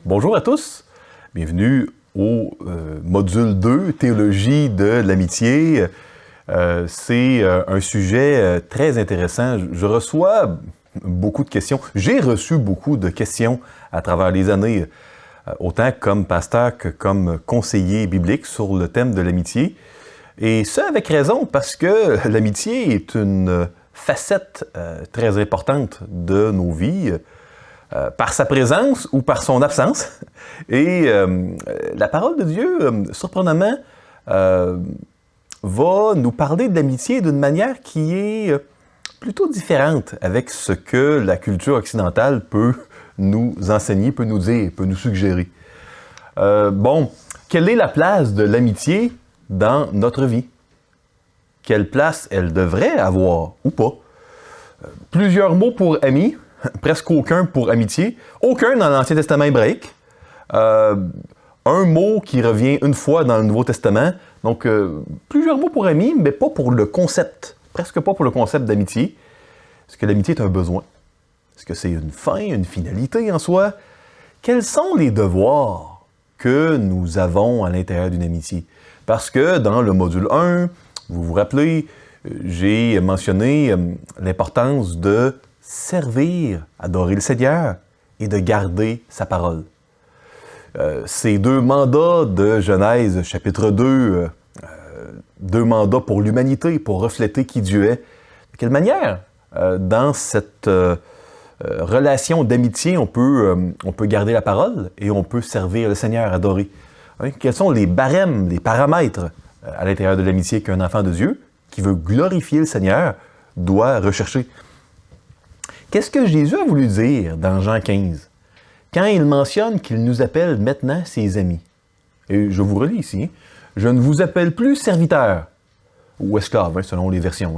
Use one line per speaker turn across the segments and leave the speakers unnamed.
Bonjour à tous, bienvenue au module 2, Théologie de l'amitié. C'est un sujet très intéressant. Je reçois beaucoup de questions. J'ai reçu beaucoup de questions à travers les années, autant comme pasteur que comme conseiller biblique sur le thème de l'amitié. Et ça avec raison, parce que l'amitié est une facette très importante de nos vies, par sa présence ou par son absence. Et la parole de Dieu, surprenamment, va nous parler de l'amitié d'une manière qui est plutôt différente avec ce que la culture occidentale peut nous enseigner, peut nous dire, peut nous suggérer. Quelle est la place de l'amitié dans notre vie? Quelle place elle devrait avoir ou pas? Plusieurs mots pour amis, presque aucun pour amitié, aucun dans l'Ancien Testament hébraïque, un mot qui revient une fois dans le Nouveau Testament, donc plusieurs mots pour amis, mais pas pour le concept, presque pas pour le concept d'amitié. Est-ce que l'amitié est un besoin? Est-ce que c'est une fin, une finalité en soi? Quels sont les devoirs que nous avons à l'intérieur d'une amitié? Parce que dans le module 1, vous vous rappelez, j'ai mentionné l'importance de servir, adorer le Seigneur et de garder sa parole. Ces deux mandats de Genèse, chapitre 2, deux mandats pour l'humanité, pour refléter qui Dieu est. De quelle manière, dans cette relation d'amitié, on peut garder la parole et on peut servir le Seigneur, adorer? Hein? Quels sont les barèmes, les paramètres à l'intérieur de l'amitié qu'un enfant de Dieu, qui veut glorifier le Seigneur, doit rechercher? Qu'est-ce que Jésus a voulu dire dans Jean 15, quand il mentionne qu'il nous appelle maintenant ses amis? Et je vous relis ici, « Je ne vous appelle plus serviteur » ou esclave, selon les versions,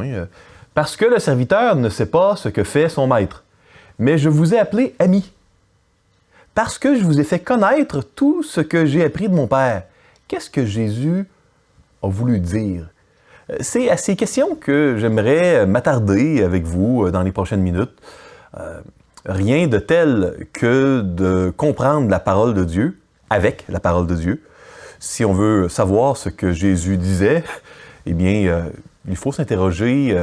parce que le serviteur ne sait pas ce que fait son maître, mais je vous ai appelé ami, parce que je vous ai fait connaître tout ce que j'ai appris de mon Père. Qu'est-ce que Jésus a voulu dire? C'est à ces questions que j'aimerais m'attarder avec vous dans les prochaines minutes. Rien de tel que de comprendre la parole de Dieu avec la parole de Dieu. Si on veut savoir ce que Jésus disait, eh bien, il faut s'interroger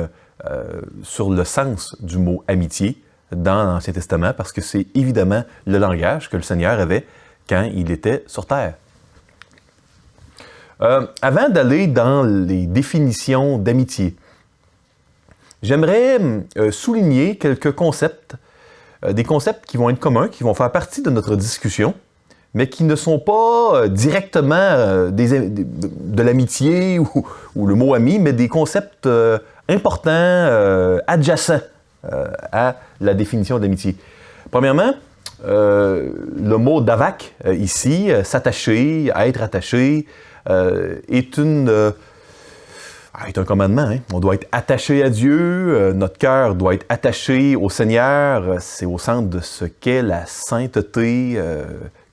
sur le sens du mot « amitié » dans l'Ancien Testament, parce que c'est évidemment le langage que le Seigneur avait quand il était sur terre. Avant d'aller dans les définitions d'amitié, j'aimerais souligner quelques concepts, des concepts qui vont être communs, qui vont faire partie de notre discussion, mais qui ne sont pas directement de l'amitié ou le mot ami, mais des concepts importants, adjacents à la définition de l'amitié. Premièrement, le mot davak, ici, s'attacher, être attaché, est un commandement. Hein? On doit être attaché à Dieu, notre cœur doit être attaché au Seigneur. C'est au centre de ce qu'est la sainteté,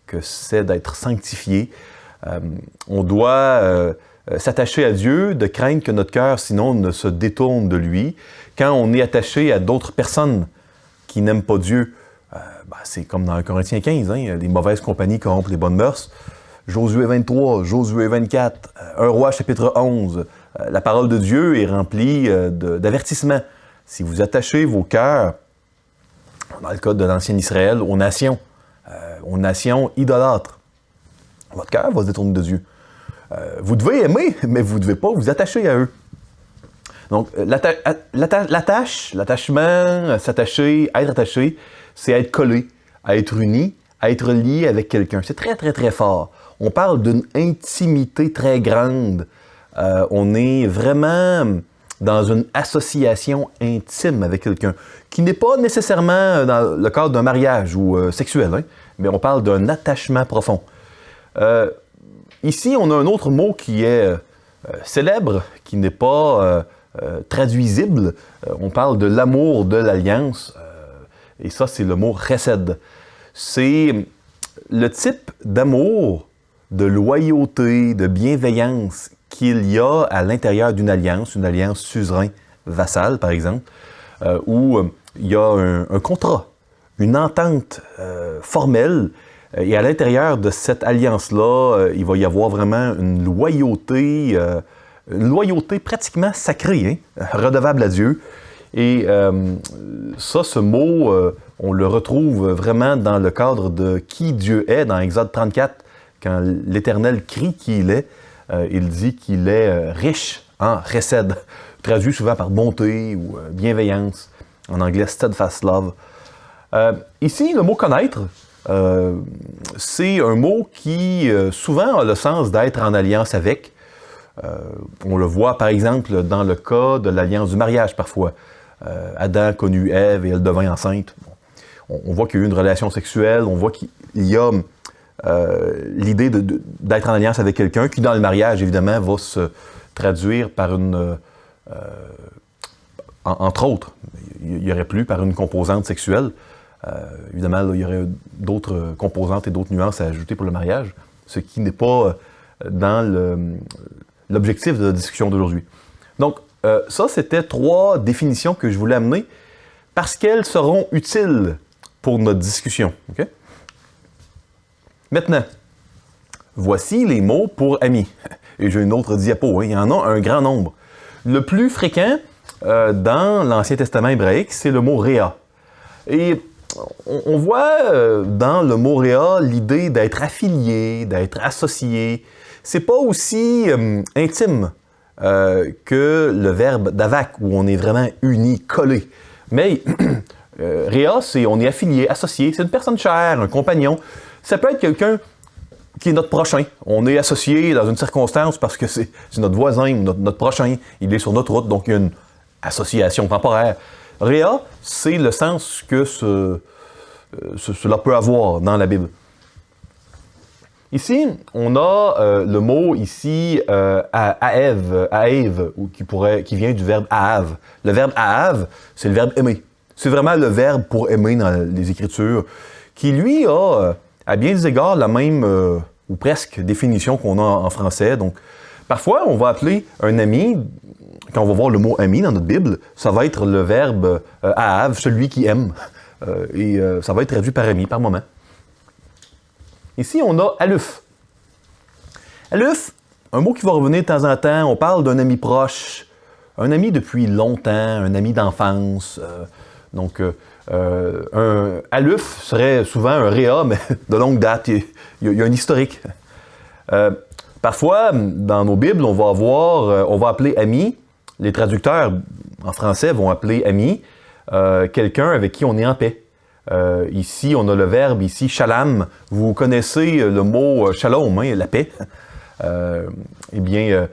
que c'est d'être sanctifié. On doit s'attacher à Dieu, de craindre que notre cœur, sinon, ne se détourne de lui. Quand on est attaché à d'autres personnes qui n'aiment pas Dieu, c'est comme dans 1 Corinthiens 15, hein? Les mauvaises compagnies corrompent les bonnes mœurs. Josué 23, Josué 24, 1 Roi chapitre 11, la parole de Dieu est remplie d'avertissements. Si vous attachez vos cœurs, dans le cas de l'ancien Israël, aux nations idolâtres, votre cœur va se détourner de Dieu. Vous devez aimer, mais vous ne devez pas vous attacher à eux. Donc, l'attachement, s'attacher, être attaché, c'est être collé, être uni, être lié avec quelqu'un. C'est très, très, très fort. On parle d'une intimité très grande. On est vraiment dans une association intime avec quelqu'un, qui n'est pas nécessairement dans le cadre d'un mariage ou sexuel, hein, mais on parle d'un attachement profond. Ici, on a un autre mot qui est célèbre, qui n'est pas traduisible. On parle de l'amour de l'alliance, et ça, c'est le mot chesed. C'est le type d'amour, de loyauté, de bienveillance qu'il y a à l'intérieur d'une alliance, une alliance suzerain-vassal, par exemple, où il y a un contrat, une entente formelle Et à l'intérieur de cette alliance-là, il va y avoir vraiment une loyauté pratiquement sacrée, hein, redevable à Dieu. Et ça, ce mot, on le retrouve vraiment dans le cadre de qui Dieu est, dans Exode 34, quand l'Éternel crie qui il est. Il dit qu'il est riche en chesed, traduit souvent par bonté ou bienveillance, en anglais steadfast love. Ici, le mot connaître, c'est un mot qui souvent a le sens d'être en alliance avec. On le voit par exemple dans le cas de l'alliance du mariage parfois. Adam connut Ève et elle devint enceinte. Bon, on voit qu'il y a eu une relation sexuelle, on voit qu'il y a l'idée d'être en alliance avec quelqu'un qui, dans le mariage, évidemment, va se traduire par une... entre autres, il y aurait plus par une composante sexuelle. Évidemment, là, il y aurait d'autres composantes et d'autres nuances à ajouter pour le mariage, ce qui n'est pas dans l'objectif de la discussion d'aujourd'hui. Donc, ça, c'était 3 définitions que je voulais amener parce qu'elles seront utiles pour notre discussion. Okay? Maintenant, voici les mots pour amis. Et j'ai une autre diapo, hein. Il y en a un grand nombre. Le plus fréquent dans l'Ancien Testament hébraïque, c'est le mot réa. Et on voit dans le mot réa l'idée d'être affilié, d'être associé. C'est pas aussi intime que le verbe davak, où on est vraiment uni, collé. Mais réa, c'est on est affilié, associé. C'est une personne chère, un compagnon. Ça peut être quelqu'un qui est notre prochain. On est associé dans une circonstance parce que c'est notre voisin ou notre prochain. Il est sur notre route, donc il y a une association temporaire. Réa, c'est le sens que cela peut avoir dans la Bible. Ici, on a le mot ici aev, qui vient du verbe aav. Le verbe aav, c'est le verbe aimer. C'est vraiment le verbe pour aimer dans les Écritures, qui lui a, à bien des égards, la même ou presque définition qu'on a en français. Donc, parfois, on va appeler un ami, quand on va voir le mot ami dans notre Bible, ça va être le verbe aav, celui qui aime. Et ça va être traduit par ami, par moment. Ici, on a aluf. Aluf, un mot qui va revenir de temps en temps. On parle d'un ami proche, un ami depuis longtemps, un ami d'enfance. Donc, un aluf serait souvent un réa, mais de longue date. Il y a un historique. Parfois, dans nos Bibles, on va appeler ami. Les traducteurs en français vont appeler ami quelqu'un avec qui on est en paix. Ici, on a le verbe, ici, shalom. Vous connaissez le mot shalom, hein, la paix. Eh bien,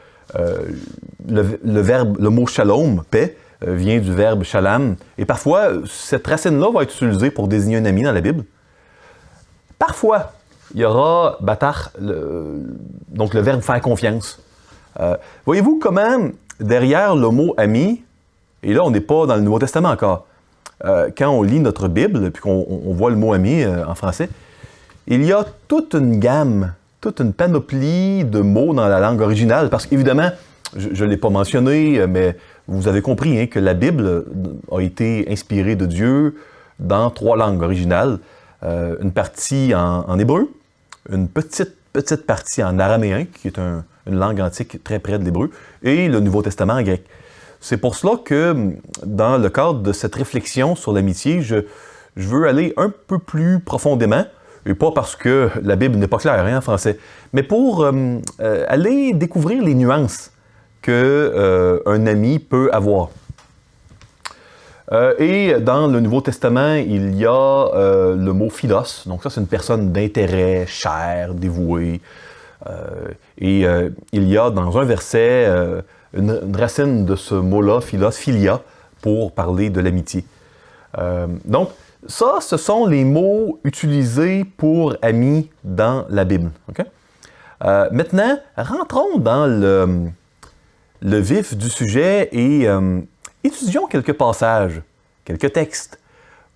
le mot shalom, paix, vient du verbe shalom. Et parfois, cette racine-là va être utilisée pour désigner un ami dans la Bible. Parfois, il y aura batar, donc le verbe faire confiance. Voyez-vous comment, derrière le mot ami, et là, on n'est pas dans le Nouveau Testament encore, quand on lit notre Bible, puis qu'on voit le mot ami en français, il y a toute une gamme, toute une panoplie de mots dans la langue originale, parce qu'évidemment, je ne l'ai pas mentionné, mais vous avez compris hein, que la Bible a été inspirée de Dieu dans 3 langues originales. Une partie en hébreu, une petite partie en araméen, qui est une langue antique très près de l'hébreu, et le Nouveau Testament en grec. C'est pour cela que, dans le cadre de cette réflexion sur l'amitié, je veux aller un peu plus profondément, et pas parce que la Bible n'est pas claire hein, en français, mais pour aller découvrir les nuances qu'un ami peut avoir. Et dans le Nouveau Testament, il y a le mot philos, donc ça c'est une personne d'intérêt, chère, dévouée. Et il y a dans un verset une racine de ce mot-là, philos, philia, pour parler de l'amitié. Donc, ça, ce sont les mots utilisés pour amis dans la Bible. Okay? Maintenant, rentrons dans le vif du sujet et étudions quelques passages, quelques textes,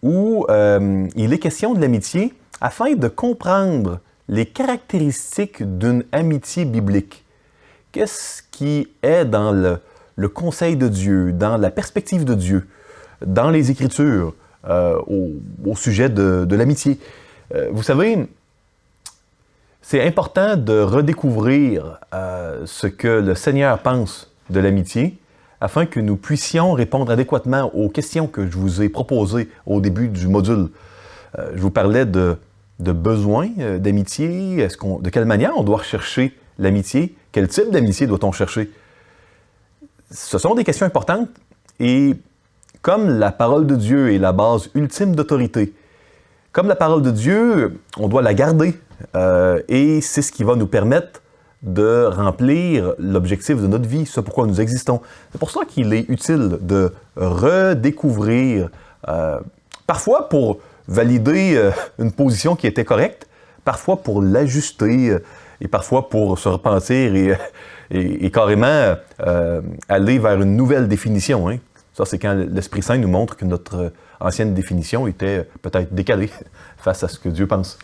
où il est question de l'amitié afin de comprendre les caractéristiques d'une amitié biblique. Qu'est-ce qui est dans le conseil de Dieu, dans la perspective de Dieu, dans les Écritures, au sujet de l'amitié? Vous savez, c'est important de redécouvrir ce que le Seigneur pense de l'amitié afin que nous puissions répondre adéquatement aux questions que je vous ai proposées au début du module. Je vous parlais de besoins d'amitié, de quelle manière on doit rechercher l'amitié, quel type d'amitié doit-on chercher. Ce sont des questions importantes et comme la parole de Dieu est la base ultime d'autorité, comme la parole de Dieu, on doit la garder et c'est ce qui va nous permettre de remplir l'objectif de notre vie, ce pourquoi nous existons. C'est pour ça qu'il est utile de redécouvrir, parfois pour valider une position qui était correcte, parfois pour l'ajuster et parfois pour se repentir et carrément aller vers une nouvelle définition. Hein. Ça, c'est quand l'Esprit Saint nous montre que notre ancienne définition était peut-être décalée face à ce que Dieu pense.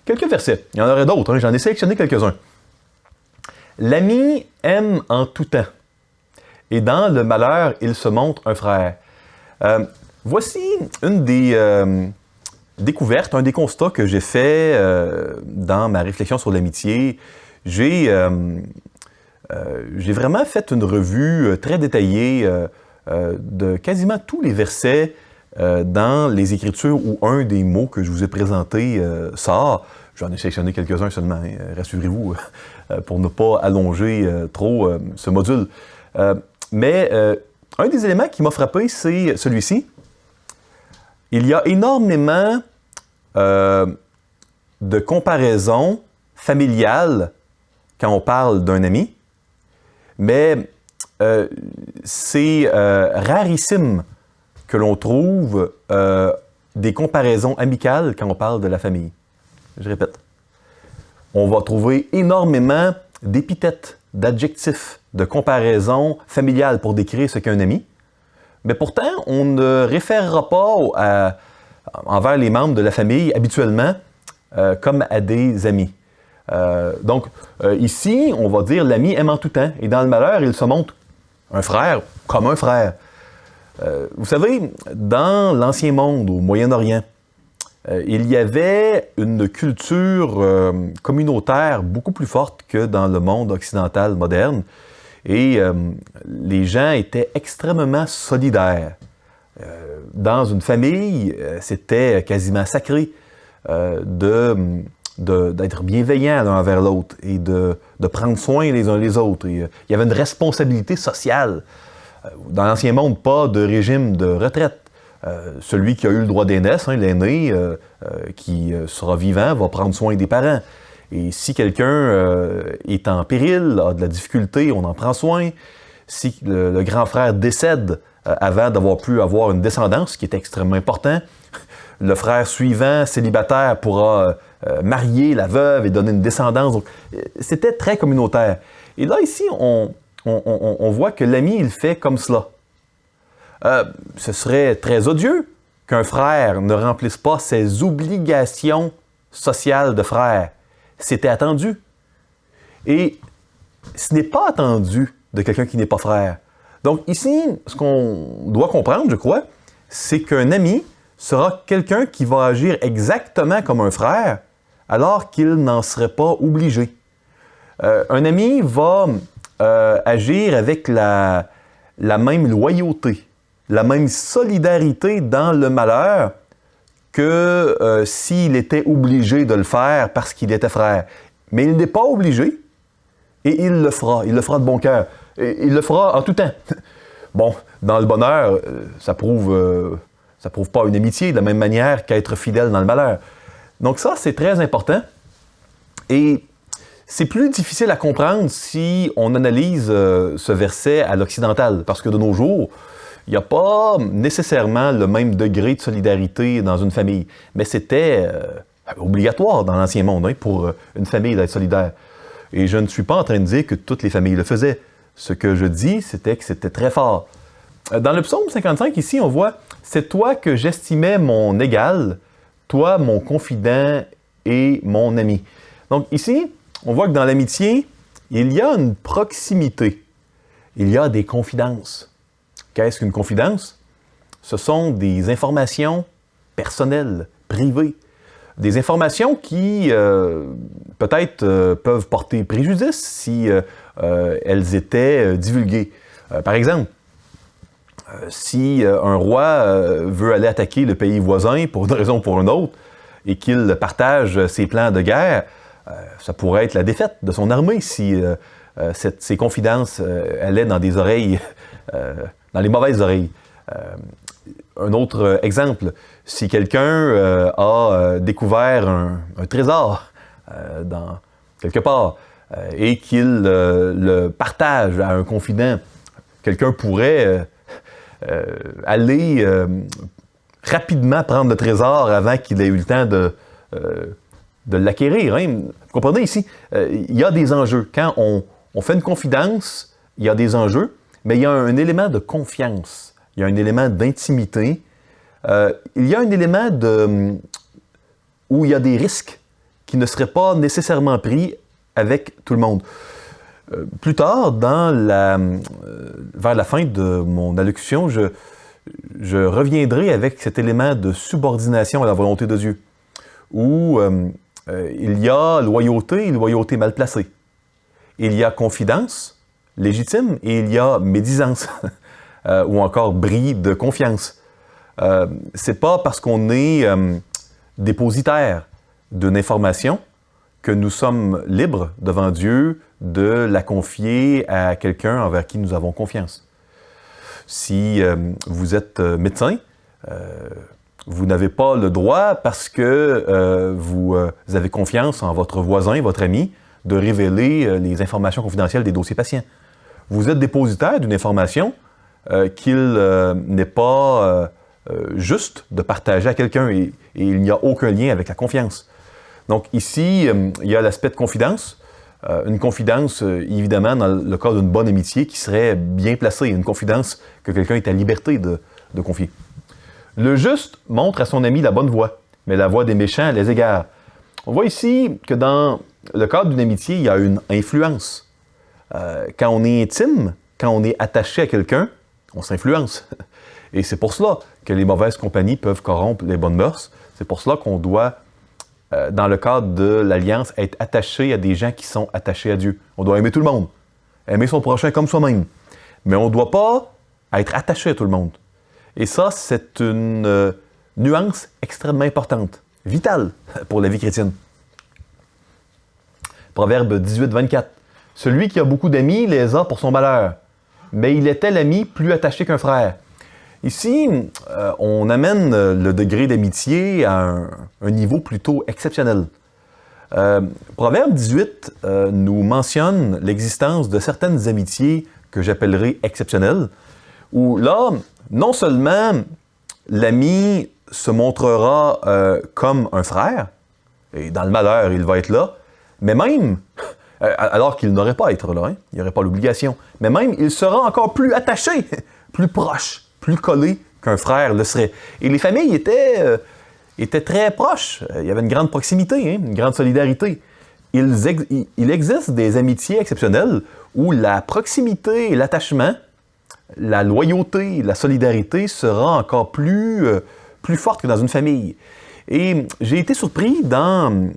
Quelques versets. Il y en aurait d'autres. Hein. J'en ai sélectionné quelques-uns. L'ami aime en tout temps, et dans le malheur, il se montre un frère. Voici une des découvertes, un des constats que j'ai fait dans ma réflexion sur l'amitié. J'ai vraiment fait une revue très détaillée de quasiment tous les versets dans les Écritures où un des mots que je vous ai présentés sort. J'en ai sélectionné quelques-uns seulement, hein, rassurez-vous, pour ne pas allonger trop ce module. Mais un des éléments qui m'a frappé, c'est celui-ci. Il y a énormément de comparaisons familiales quand on parle d'un ami, mais c'est rarissime que l'on trouve des comparaisons amicales quand on parle de la famille. Je répète, on va trouver énormément d'épithètes, d'adjectifs, de comparaisons familiales pour décrire ce qu'est un ami, mais pourtant, on ne référera pas envers les membres de la famille habituellement comme à des amis. Donc, ici, on va dire l'ami aime en tout temps, et dans le malheur, il se montre un frère comme un frère. Vous savez, dans l'Ancien Monde, au Moyen-Orient, il y avait une culture communautaire beaucoup plus forte que dans le monde occidental moderne, et les gens étaient extrêmement solidaires. Dans une famille, c'était quasiment sacré d'être bienveillant l'un envers l'autre et de prendre soin les uns les autres. Et, il y avait une responsabilité sociale. Dans l'Ancien Monde, pas de régime de retraite. Celui qui a eu le droit d'aînesse, hein, l'aîné, qui sera vivant, va prendre soin des parents. Et si quelqu'un est en péril, a de la difficulté, on en prend soin. Si le grand frère décède avant d'avoir pu avoir une descendance, ce qui est extrêmement important, le frère suivant, célibataire, pourra marier la veuve et donner une descendance. Donc, c'était très communautaire. Et là, ici, on voit que l'ami, il fait comme cela. Ce serait très odieux qu'un frère ne remplisse pas ses obligations sociales de frère. C'était attendu. Et ce n'est pas attendu de quelqu'un qui n'est pas frère. Donc ici, ce qu'on doit comprendre, je crois, c'est qu'un ami sera quelqu'un qui va agir exactement comme un frère, alors qu'il n'en serait pas obligé. Un ami va agir avec la même loyauté, la même solidarité dans le malheur que s'il était obligé de le faire parce qu'il était frère. Mais il n'est pas obligé et il le fera de bon cœur. Et il le fera en tout temps. Bon, dans le bonheur, ça prouve pas une amitié de la même manière qu'être fidèle dans le malheur. Donc ça, c'est très important. Et c'est plus difficile à comprendre si on analyse ce verset à l'occidental, parce que de nos jours, il n'y a pas nécessairement le même degré de solidarité dans une famille. Mais c'était obligatoire dans l'Ancien Monde, hein, pour une famille d'être solidaire. Et je ne suis pas en train de dire que toutes les familles le faisaient. Ce que je dis, c'était que c'était très fort. Dans le psaume 55, ici, on voit « C'est toi que j'estimais mon égal, toi mon confident et mon ami. » Donc ici, on voit que dans l'amitié, il y a une proximité. Il y a des confidences. Qu'est-ce qu'une confidence? Ce sont des informations personnelles, privées. des informations qui peut-être peuvent porter préjudice si elles étaient divulguées. Par exemple, si un roi veut aller attaquer le pays voisin pour une raison ou pour une autre et qu'il partage ses plans de guerre, ça pourrait être la défaite de son armée si ces confidences allaient dans des oreilles, dans les mauvaises oreilles. Un autre exemple, si quelqu'un a découvert un trésor dans quelque part et qu'il le partage à un confident, quelqu'un pourrait aller rapidement prendre le trésor avant qu'il ait eu le temps de l'acquérir. Hein. Vous comprenez ici, il y a des enjeux. Quand on fait une confidence, il y a des enjeux, mais il y a un élément de confiance, il y a un élément d'intimité, il y a un élément où il y a des risques qui ne seraient pas nécessairement pris avec tout le monde. Plus tard, vers la fin de mon allocution, je reviendrai avec cet élément de subordination à la volonté de Dieu, où il y a loyauté et loyauté mal placée. Il y a confidence légitime et il y a médisance, ou encore bris de confiance. C'est pas parce qu'on est dépositaire d'une information que nous sommes libres devant Dieu de la confier à quelqu'un envers qui nous avons confiance. Si vous êtes médecin, vous n'avez pas le droit, parce que vous avez confiance en votre voisin, votre ami, de révéler les informations confidentielles des dossiers patients. Vous êtes dépositaire d'une information qu'il n'est pas juste de partager à quelqu'un et il n'y a aucun lien avec la confiance. Donc ici, il y a l'aspect de confidence. Une confidence, évidemment, dans le cas d'une bonne amitié qui serait bien placée. Une confidence que quelqu'un est à liberté de confier. Le juste montre à son ami la bonne voie, mais la voie des méchants les égare. On voit ici que dans le cadre d'une amitié, il y a une influence. Quand on est intime, quand on est attaché à quelqu'un, on s'influence. Et c'est pour cela que les mauvaises compagnies peuvent corrompre les bonnes mœurs. C'est pour cela qu'on doit, dans le cadre de l'alliance, être attaché à des gens qui sont attachés à Dieu. On doit aimer tout le monde, aimer son prochain comme soi-même. Mais on ne doit pas être attaché à tout le monde. Et ça, c'est une nuance extrêmement importante, vitale pour la vie chrétienne. Proverbe 18, 24. Celui qui a beaucoup d'amis les a pour son malheur, mais il était l'ami plus attaché qu'un frère. Ici, on amène le degré d'amitié à un niveau plutôt exceptionnel. Proverbe 18 nous mentionne l'existence de certaines amitiés que j'appellerais exceptionnelles, où là, non seulement l'ami se montrera comme un frère, et dans le malheur, il va être là, mais même, alors qu'il n'aurait pas à être là, hein, il n'y aurait pas l'obligation, mais même, il sera encore plus attaché, plus proche, plus collé qu'un frère le serait. Et les familles étaient très proches, il y avait une grande proximité, hein, une grande solidarité. Il existe des amitiés exceptionnelles où la proximité et l'attachement, la loyauté, la solidarité sera encore plus forte que dans une famille. Et j'ai été surpris dans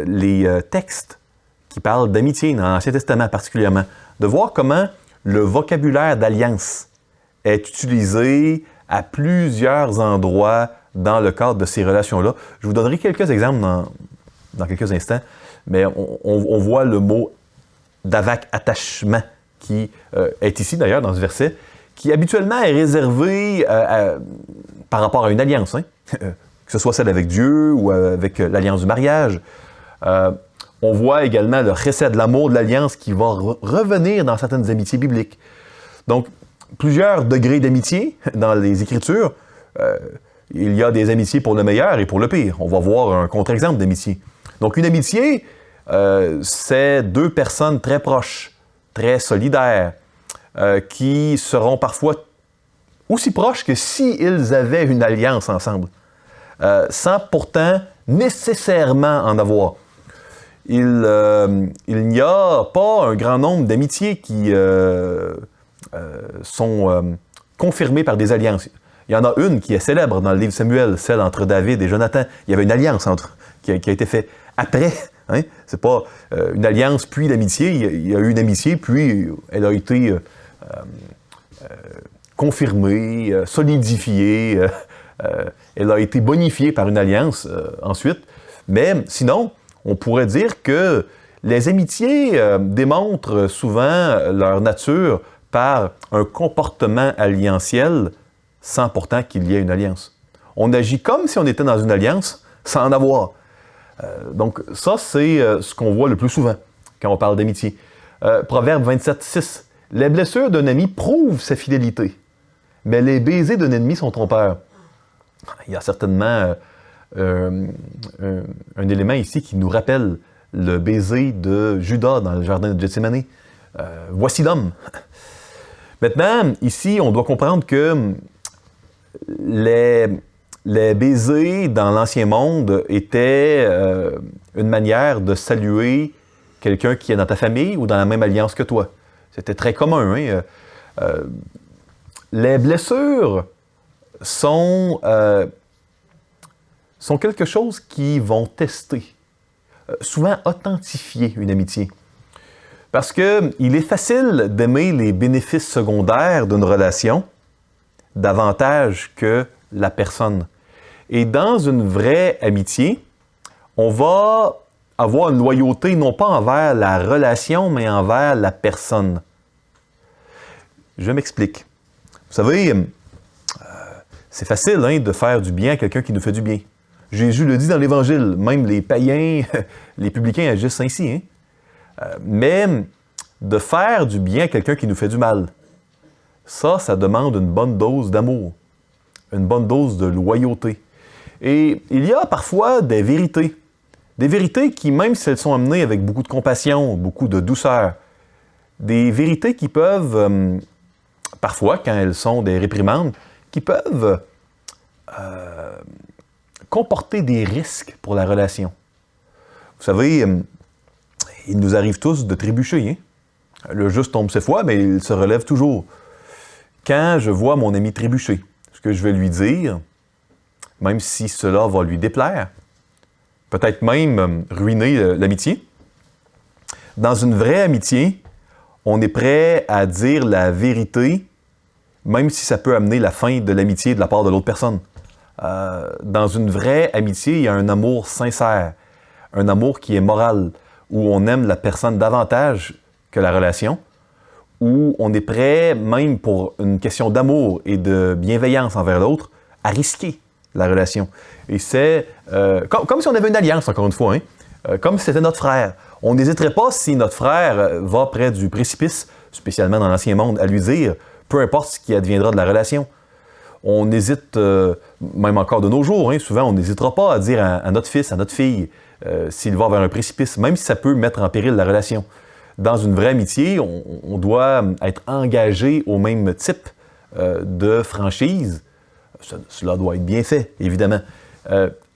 les textes qui parlent d'amitié, dans l'Ancien Testament particulièrement, de voir comment le vocabulaire d'alliance est utilisé à plusieurs endroits dans le cadre de ces relations-là. Je vous donnerai quelques exemples dans quelques instants, mais on voit le mot d'avak, attachement, qui est ici d'ailleurs dans ce verset, qui habituellement est réservé par rapport à une alliance, hein? Que ce soit celle avec Dieu ou avec l'alliance du mariage. On voit également le chesed, l'amour de l'alliance qui va revenir dans certaines amitiés bibliques. Donc, plusieurs degrés d'amitié dans les Écritures. Il y a des amitiés pour le meilleur et pour le pire. On va voir un contre-exemple d'amitié. Donc, une amitié, c'est deux personnes très proches, très solidaires, qui seront parfois aussi proches que s'ils avaient une alliance ensemble, sans pourtant nécessairement en avoir. Il n'y a pas un grand nombre d'amitiés qui sont confirmées par des alliances. Il y en a une qui est célèbre dans le livre Samuel, celle entre David et Jonathan. Il y avait une alliance entre qui a été fait après. Hein? C'est pas une alliance puis l'amitié. Il y a eu une amitié, puis elle a été confirmée, solidifiée. Elle a été bonifiée par une alliance ensuite. Mais sinon, on pourrait dire que les amitiés démontrent souvent leur nature par un comportement alliantiel sans pourtant qu'il y ait une alliance. On agit comme si on était dans une alliance sans en avoir. Donc ça, c'est ce qu'on voit le plus souvent quand on parle d'amitié. Proverbe 27:6. Les blessures d'un ami prouvent sa fidélité, mais les baisers d'un ennemi sont trompeurs. Il y a certainement un élément ici qui nous rappelle le baiser de Judas dans le jardin de Gethsémani. Voici l'homme. Maintenant, ici, on doit comprendre que les baisers dans l'Ancien Monde étaient une manière de saluer quelqu'un qui est dans ta famille ou dans la même alliance que toi. C'était très commun. Hein? Les blessures sont quelque chose qui vont tester, souvent authentifier une amitié. Parce qu'il est facile d'aimer les bénéfices secondaires d'une relation davantage que la personne. Et dans une vraie amitié, on va avoir une loyauté non pas envers la relation, mais envers la personne. Je m'explique. Vous savez, c'est facile hein, de faire du bien à quelqu'un qui nous fait du bien. Jésus le dit dans l'Évangile, même les païens, les publicains agissent ainsi. Hein? Mais de faire du bien à quelqu'un qui nous fait du mal, ça demande une bonne dose d'amour, une bonne dose de loyauté. Et il y a parfois des vérités qui, même si elles sont amenées avec beaucoup de compassion, beaucoup de douceur, des vérités qui peuvent, parfois, quand elles sont des réprimandes, qui peuvent comporter des risques pour la relation. Vous savez, il nous arrive tous de trébucher. Hein? Le juste tombe 7 fois, mais il se relève toujours. Quand je vois mon ami trébucher, ce que je vais lui dire, même si cela va lui déplaire, peut-être même ruiner l'amitié, dans une vraie amitié, on est prêt à dire la vérité, même si ça peut amener la fin de l'amitié de la part de l'autre personne. Dans une vraie amitié, il y a un amour sincère, un amour qui est moral, où on aime la personne davantage que la relation, où on est prêt, même pour une question d'amour et de bienveillance envers l'autre, à risquer la relation. Et c'est comme si on avait une alliance, encore une fois, hein? Comme si c'était notre frère. On n'hésiterait pas, si notre frère va près du précipice, spécialement dans l'Ancien Monde, à lui dire, peu importe ce qui adviendra de la relation. On hésite, même encore de nos jours, hein, souvent on n'hésitera pas à dire à notre fils, à notre fille, s'il va vers un précipice, même si ça peut mettre en péril la relation. Dans une vraie amitié, on doit être engagé au même type de franchise. Cela doit être bien fait, évidemment.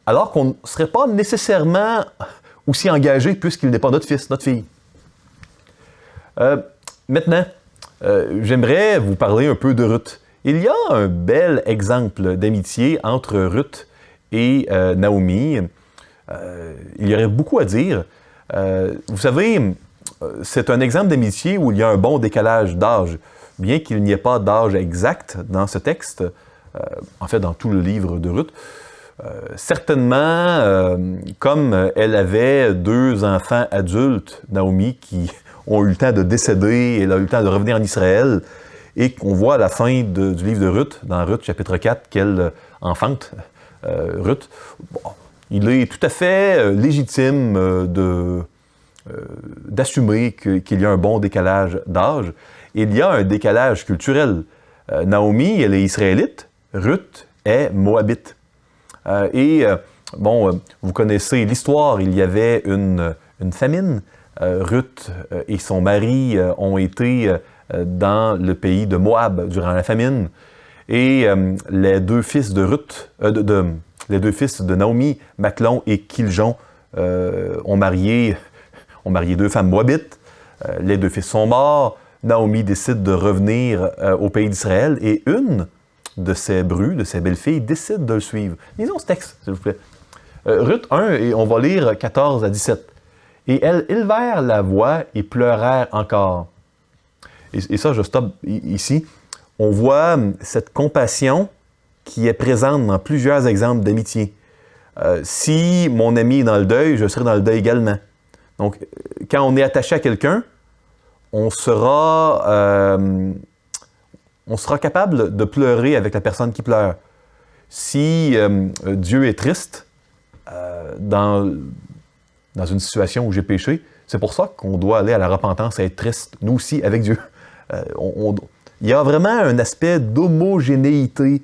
Alors qu'on ne serait pas nécessairement aussi engagé puisqu'il n'est pas notre fils, notre fille. Maintenant, j'aimerais vous parler un peu de Ruth. Il y a un bel exemple d'amitié entre Ruth et Naomi. Il y aurait beaucoup à dire. Vous savez, c'est un exemple d'amitié où il y a un bon décalage d'âge. Bien qu'il n'y ait pas d'âge exact dans ce texte, en fait dans tout le livre de Ruth, certainement, comme elle avait 2 enfants adultes, Naomi, qui ont eu le temps de décéder, elle a eu le temps de revenir en Israël, et qu'on voit à la fin du livre de Ruth, dans Ruth chapitre 4, qu'elle enfante Ruth. Bon, il est tout à fait légitime d'assumer qu'il y a un bon décalage d'âge. Il y a un décalage culturel. Naomi, elle est israélite, Ruth est moabite. Vous connaissez l'histoire, il y avait une famine. Ruth et son mari ont été dans le pays de Moab durant la famine. Et les 2 fils de Ruth, les 2 fils de Naomi, Machlon et Kiljon, ont marié 2 femmes moabites. Les 2 fils sont morts. Naomi décide de revenir au pays d'Israël et une de ses brus, de ses belles-filles, décide de le suivre. Lisons ce texte, s'il vous plaît. Ruth 1, et on va lire 14 à 17. Et elles élevèrent la voix et pleurèrent encore. Et ça, je stoppe ici. On voit cette compassion qui est présente dans plusieurs exemples d'amitié. Si mon ami est dans le deuil, je serai dans le deuil également. Donc, quand on est attaché à quelqu'un, on sera capable de pleurer avec la personne qui pleure. Si Dieu est triste dans une situation où j'ai péché, c'est pour ça qu'on doit aller à la repentance et être triste, nous aussi, avec Dieu. Il y a vraiment un aspect d'homogénéité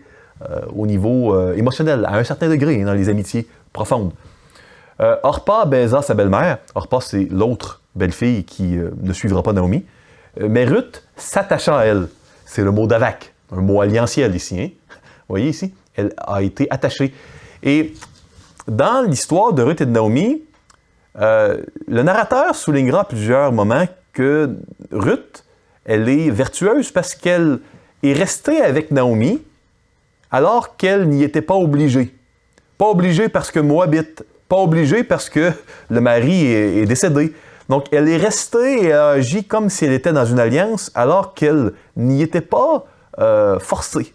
au niveau émotionnel, à un certain degré, dans les amitiés profondes. Orpa baisa sa belle-mère. Orpa, c'est l'autre belle-fille qui ne suivra pas Naomi. Mais Ruth s'attacha à elle. C'est le mot d'avak, un mot alliantiel ici. Hein? Vous voyez ici? Elle a été attachée. Et dans l'histoire de Ruth et de Naomi, le narrateur soulignera à plusieurs moments que Ruth, elle est vertueuse parce qu'elle est restée avec Naomi alors qu'elle n'y était pas obligée. Pas obligée parce que Moabite, pas obligée parce que le mari est décédé. Donc, elle est restée et a agi comme si elle était dans une alliance alors qu'elle n'y était pas forcée.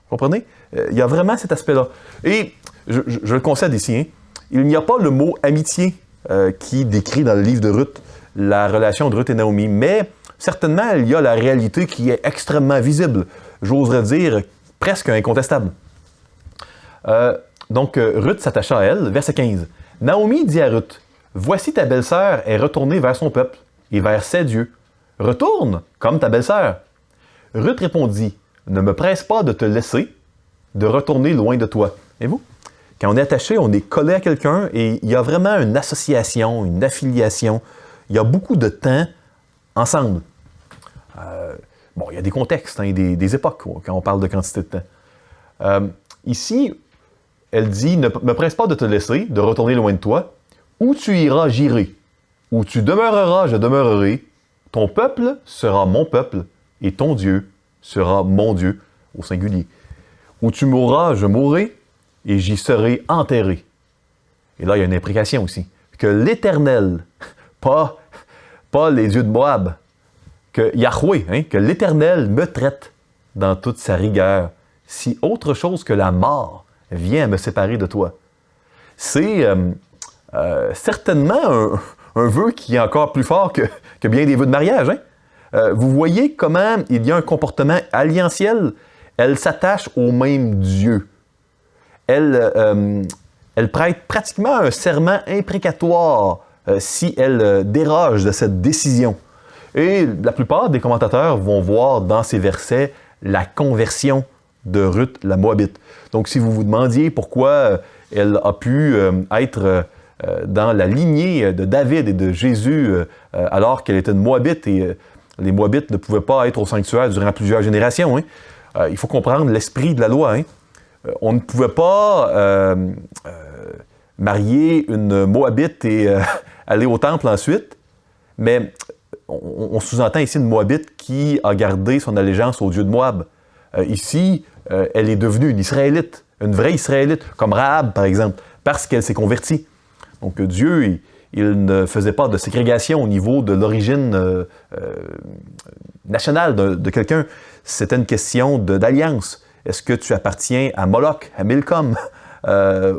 Vous comprenez? Il y a vraiment cet aspect-là. Et je le concède ici, hein, il n'y a pas le mot amitié qui décrit dans le livre de Ruth la relation de Ruth et Naomi, mais certainement, il y a la réalité qui est extrêmement visible. J'oserais dire presque incontestable. Donc, Ruth s'attacha à elle. Verset 15. Naomi dit à Ruth, « Voici ta belle-sœur est retournée vers son peuple et vers ses dieux. Retourne comme ta belle-sœur. » Ruth répondit, « Ne me presse pas de te laisser, de retourner loin de toi. » Et vous? Quand on est attaché, on est collé à quelqu'un et il y a vraiment une association, une affiliation. Il y a beaucoup de temps ensemble. Bon, il y a des contextes, hein, des époques quand on parle de quantité de temps. Ici, elle dit, ne me presse pas de te laisser, de retourner loin de toi. Où tu iras, j'irai. Où tu demeureras, je demeurerai. Ton peuple sera mon peuple et ton Dieu sera mon Dieu, au singulier. Où tu mourras, je mourrai et j'y serai enterré. Et là, il y a une imprécation aussi. Que l'Éternel, pas les dieux de Moab, que Yahweh, hein, que l'Éternel me traite dans toute sa rigueur, si autre chose que la mort vient me séparer de toi. C'est certainement un vœu qui est encore plus fort que bien des vœux de mariage. Hein? Vous voyez comment il y a un comportement alliantiel. Elle s'attache au même Dieu. Elle prête pratiquement un serment imprécatoire si elle déroge de cette décision. Et la plupart des commentateurs vont voir dans ces versets la conversion de Ruth la Moabite. Donc, si vous vous demandiez pourquoi elle a pu être dans la lignée de David et de Jésus alors qu'elle était une Moabite et les Moabites ne pouvaient pas être au sanctuaire durant plusieurs générations, hein, il faut comprendre l'esprit de la loi. Hein. On ne pouvait pas marier une Moabite et aller au temple ensuite, mais on sous-entend ici une Moabite qui a gardé son allégeance au dieu de Moab. Ici, elle est devenue une Israélite, une vraie Israélite, comme Rahab, par exemple, parce qu'elle s'est convertie. Donc Dieu, il ne faisait pas de ségrégation au niveau de l'origine nationale de quelqu'un. C'était une question d'alliance. Est-ce que tu appartiens à Moloch, à Milcom,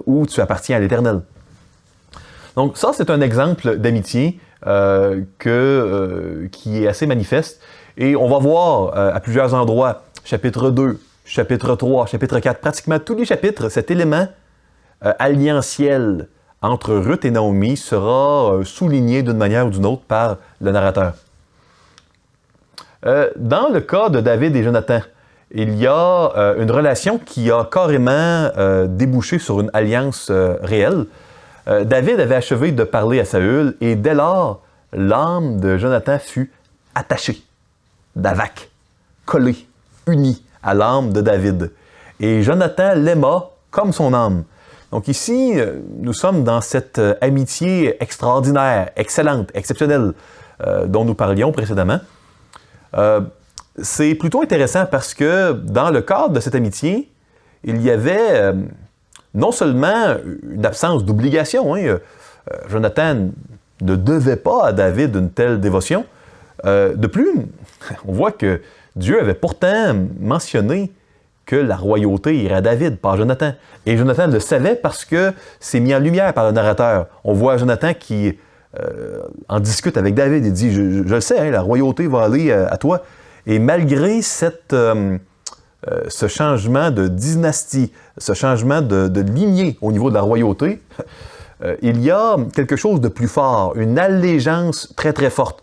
ou tu appartiens à l'Éternel? Donc ça, c'est un exemple d'amitié qui est assez manifeste. Et on va voir à plusieurs endroits, chapitre 2, chapitre 3, chapitre 4, pratiquement tous les chapitres, cet élément alliantiel entre Ruth et Naomi sera souligné d'une manière ou d'une autre par le narrateur. Dans le cas de David et Jonathan, il y a une relation qui a carrément débouché sur une alliance réelle. David avait achevé de parler à Saül et dès lors, l'âme de Jonathan fut attachée, d'avak, collée, unie à l'âme de David. Et Jonathan l'aima comme son âme. Donc ici, nous sommes dans cette amitié extraordinaire, excellente, exceptionnelle dont nous parlions précédemment. C'est plutôt intéressant parce que dans le cadre de cette amitié, il y avait non seulement une absence d'obligation, Jonathan ne devait pas à David une telle dévotion, de plus, on voit que Dieu avait pourtant mentionné que la royauté irait à David, pas à Jonathan. Et Jonathan le savait parce que c'est mis en lumière par le narrateur. On voit Jonathan qui en discute avec David et dit « Je le sais, la royauté va aller à toi. » Et malgré ce changement de dynastie, ce changement de lignée au niveau de la royauté, il y a quelque chose de plus fort, une allégeance très très forte.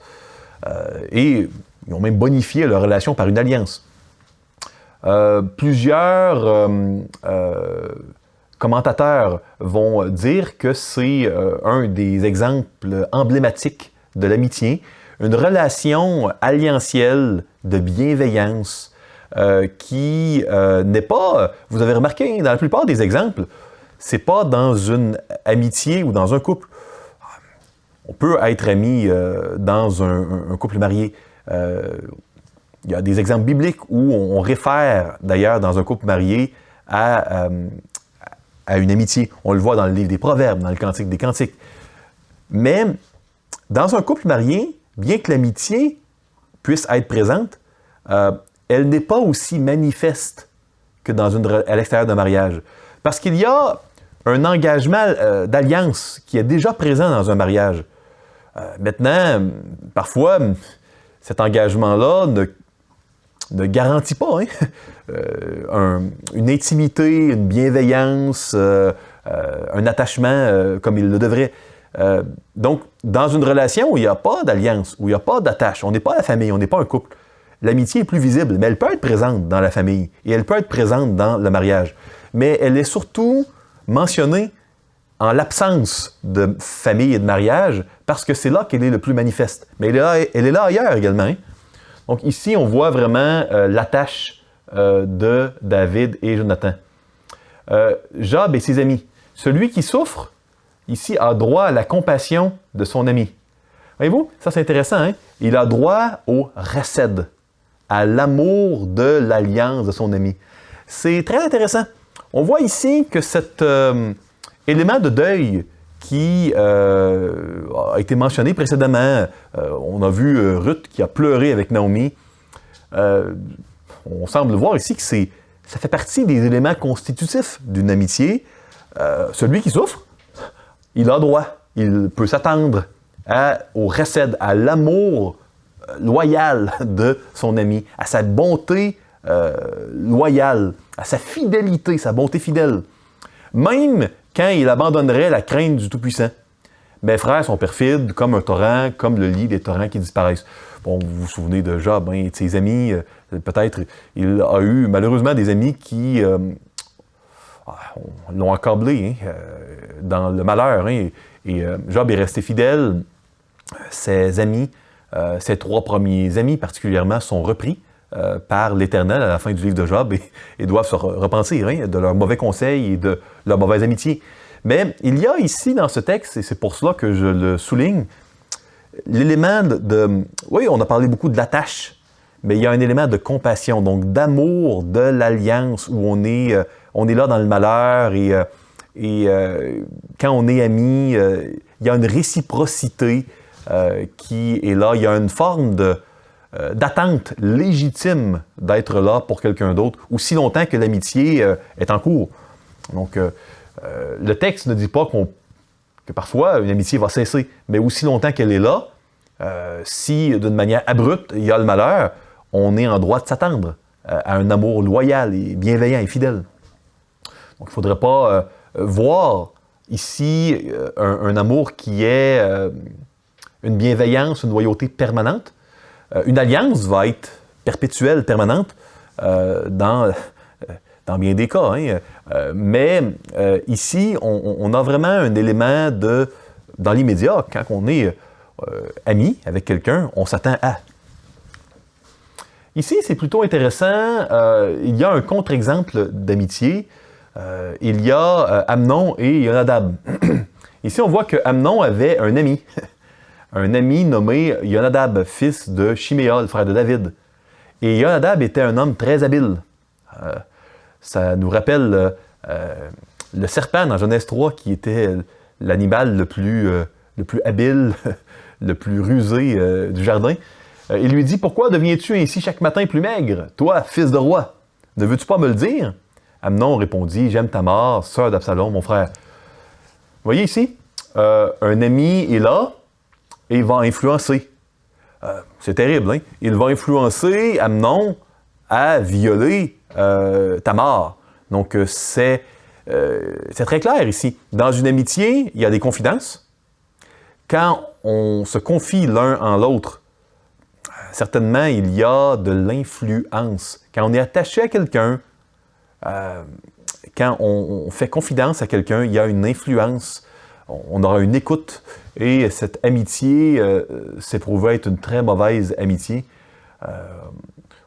Et ils ont même bonifié leur relation par une alliance. Plusieurs commentateurs vont dire que c'est un des exemples emblématiques de l'amitié, une relation alliantielle de bienveillance qui n'est pas, vous avez remarqué, dans la plupart des exemples, c'est pas dans une amitié ou dans un couple. On peut être ami dans un couple marié. Il y a des exemples bibliques où on réfère d'ailleurs dans un couple marié à une amitié. On le voit dans le livre des Proverbes, dans le Cantique des Cantiques. Mais dans un couple marié, bien que l'amitié puisse être présente, elle n'est pas aussi manifeste que à l'extérieur d'un mariage. Parce qu'il y a un engagement d'alliance qui est déjà présent dans un mariage. Maintenant, parfois, cet engagement-là ne garantit pas une intimité, une bienveillance, un attachement comme il le devrait. Donc, dans une relation où il n'y a pas d'alliance, où il n'y a pas d'attache, on n'est pas la famille, on n'est pas un couple, l'amitié est plus visible, mais elle peut être présente dans la famille et elle peut être présente dans le mariage. Mais elle est surtout mentionnée en l'absence de famille et de mariage, parce que c'est là qu'elle est le plus manifeste. Mais elle est là ailleurs également. Donc ici, on voit vraiment l'attache de David et Jonathan. Job et ses amis. Celui qui souffre, ici, a droit à la compassion de son ami. Voyez-vous, ça c'est intéressant. Il a droit au recède, à l'amour de l'alliance de son ami. C'est très intéressant. On voit ici que cet élément de deuil qui a été mentionné précédemment, on a vu Ruth qui a pleuré avec Naomi. On semble voir ici que ça fait partie des éléments constitutifs d'une amitié. Celui qui souffre, il a droit, il peut s'attendre au recède, à l'amour loyal de son ami, à sa bonté loyale, à sa fidélité, sa bonté fidèle. Même quand il abandonnerait la crainte du Tout-Puissant. Mes frères sont perfides comme un torrent, comme le lit des torrents qui disparaissent. Bon, vous vous souvenez de Job, de ses amis, peut-être il a eu malheureusement des amis qui l'ont accablé dans le malheur. Et Job est resté fidèle. Ses amis, ses 3 premiers amis particulièrement, sont repris par l'Éternel à la fin du livre de Job et doivent se repentir de leurs mauvais conseils et de leur mauvaise amitié. Mais il y a ici dans ce texte, et c'est pour cela que je le souligne, l'élément oui, on a parlé beaucoup de l'attache, mais il y a un élément de compassion, donc d'amour de l'alliance où on est là dans le malheur et quand on est amis, il y a une réciprocité qui est là, il y a une forme d'attente légitime d'être là pour quelqu'un d'autre, aussi longtemps que l'amitié est en cours. Donc, le texte ne dit pas que parfois une amitié va cesser, mais aussi longtemps qu'elle est là, si d'une manière abrupte il y a le malheur, on est en droit de s'attendre à un amour loyal et bienveillant et fidèle. Donc, il ne faudrait pas voir ici un amour qui est une bienveillance, une loyauté permanente. Une alliance va être perpétuelle, permanente, dans bien des cas. Mais ici, on a vraiment un élément dans l'immédiat, quand on est ami avec quelqu'un, on s'attend à. Ici, c'est plutôt intéressant, il y a un contre-exemple d'amitié. Il y a Amnon et Yonadab. Ici, on voit que Amnon avait un ami nommé Yonadab, fils de Chiméa, le frère de David. Et Yonadab était un homme très habile. Ça nous rappelle le serpent dans Genèse 3, qui était l'animal le plus habile, le plus rusé du jardin, il lui dit « Pourquoi deviens-tu ainsi chaque matin plus maigre, toi, fils de roi? Ne veux-tu pas me le dire? » Amnon répondit « J'aime Tamar, sœur d'Absalom, mon frère. » Vous voyez ici, un ami est là et il va influencer. C'est terrible, hein? Il va influencer Amnon à violer Tamar. Donc, c'est très clair ici. Dans une amitié, il y a des confidences. Quand on se confie l'un en l'autre, certainement, il y a de l'influence. Quand on est attaché à quelqu'un, quand on fait confidence à quelqu'un, il y a une influence. On aura une écoute. Et cette amitié s'est prouvée être une très mauvaise amitié.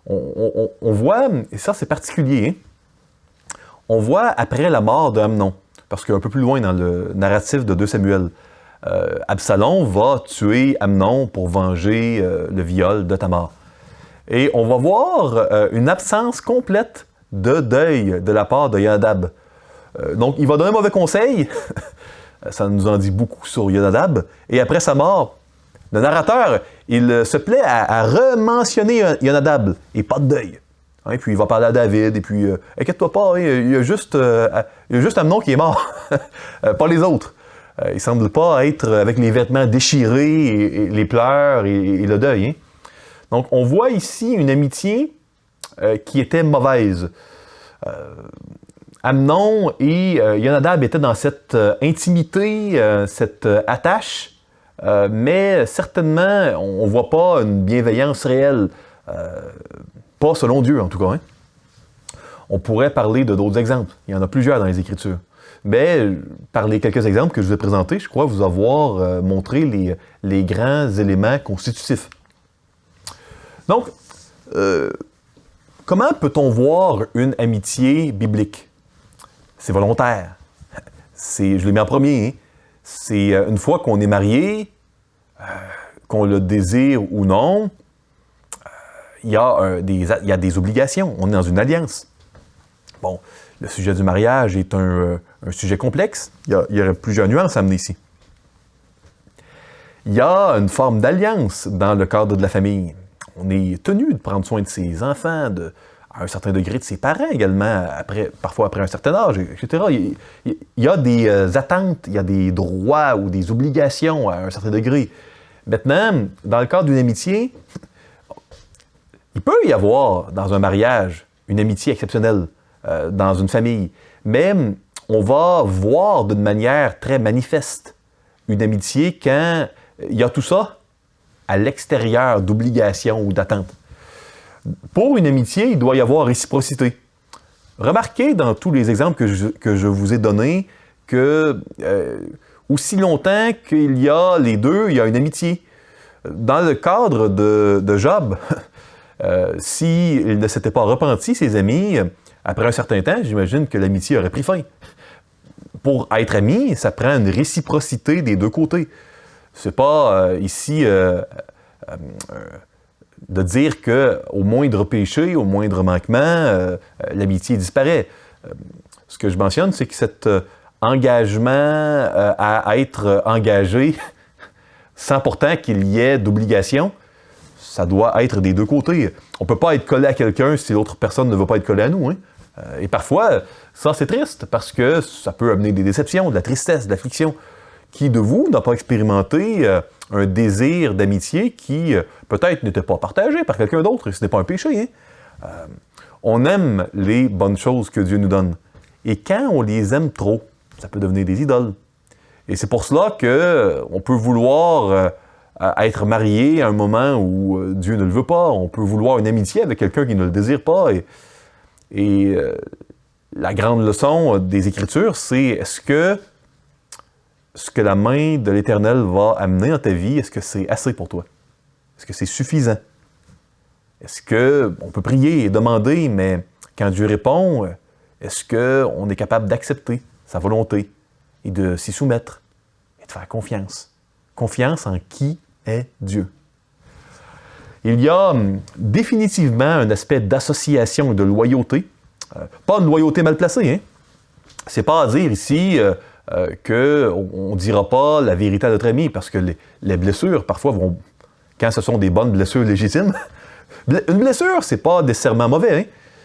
On voit, et ça c'est particulier, hein, on voit après la mort d'Amnon, parce qu'un peu plus loin dans le narratif de 2 Samuel, Absalom va tuer Amnon pour venger le viol de Tamar. Et on va voir une absence complète de deuil de la part de Yonadab. Donc il va donner un mauvais conseil, ça nous en dit beaucoup sur Yonadab, et après sa mort, le narrateur, il se plaît à rementionner Yonadab, et pas de deuil. Hein, puis il va parler à David, et puis inquiète-toi pas, hein, il y a juste Amnon qui est mort, pas les autres. Il semble pas être avec les vêtements déchirés, et les pleurs et le deuil. Hein. Donc on voit ici une amitié qui était mauvaise. Amnon et Yonadab étaient dans cette intimité, cette attache, mais certainement, on ne voit pas une bienveillance réelle, pas selon Dieu en tout cas. Hein. On pourrait parler de d'autres exemples, il y en a plusieurs dans les Écritures. Mais par les quelques exemples que je vous ai présentés, je crois vous avoir montré les grands éléments constitutifs. Donc, comment peut-on voir une amitié biblique? C'est volontaire. Je l'ai mis en premier. Hein? C'est une fois qu'on est marié, qu'on le désire ou non, il y a des obligations. On est dans une alliance. Bon, le sujet du mariage est un sujet complexe. Il y aurait plusieurs nuances à amener ici. Il y a une forme d'alliance dans le cadre de la famille. On est tenu de prendre soin de ses enfants, à un certain degré de ses parents également, parfois après un certain âge, etc. Il y a des attentes, il y a des droits ou des obligations à un certain degré. Maintenant, dans le cadre d'une amitié, il peut y avoir dans un mariage une amitié exceptionnelle dans une famille, mais on va voir d'une manière très manifeste une amitié quand il y a tout ça à l'extérieur d'obligations ou d'attentes. Pour une amitié, il doit y avoir réciprocité. Remarquez dans tous les exemples que je vous ai donnés que aussi longtemps qu'il y a les deux, il y a une amitié. Dans le cadre de Job, s'il ne s'était pas repenti, ses amis, après un certain temps, j'imagine que l'amitié aurait pris fin. Pour être ami, ça prend une réciprocité des deux côtés. C'est pas ici de dire qu'au moindre péché, au moindre manquement, l'amitié disparaît. Ce que je mentionne, c'est que cet engagement à être engagé, sans pourtant qu'il y ait d'obligation, ça doit être des deux côtés. On ne peut pas être collé à quelqu'un si l'autre personne ne veut pas être collée à nous. Hein? Et parfois, ça c'est triste, parce que ça peut amener des déceptions, de la tristesse, de l'affliction. Qui de vous n'a pas expérimenté un désir d'amitié qui peut-être n'était pas partagé par quelqu'un d'autre, et ce n'est pas un péché. Hein? On aime les bonnes choses que Dieu nous donne. Et quand on les aime trop, ça peut devenir des idoles. Et c'est pour cela qu'on peut vouloir être marié à un moment où Dieu ne le veut pas. On peut vouloir une amitié avec quelqu'un qui ne le désire pas. Et la grande leçon des Écritures, c'est est-ce que ce que la main de l'Éternel va amener dans ta vie, est-ce que c'est assez pour toi? Est-ce que c'est suffisant? Est-ce qu'on peut prier et demander, mais quand Dieu répond, est-ce qu'on est capable d'accepter sa volonté et de s'y soumettre et de faire confiance? Confiance en qui est Dieu. Il y a définitivement un aspect d'association et de loyauté. Pas une loyauté mal placée, hein? C'est pas à dire ici qu'on ne dira pas la vérité à notre ami, parce que les blessures, parfois, vont, quand ce sont des bonnes blessures légitimes, une blessure, c'est pas nécessairement mauvais. Hein?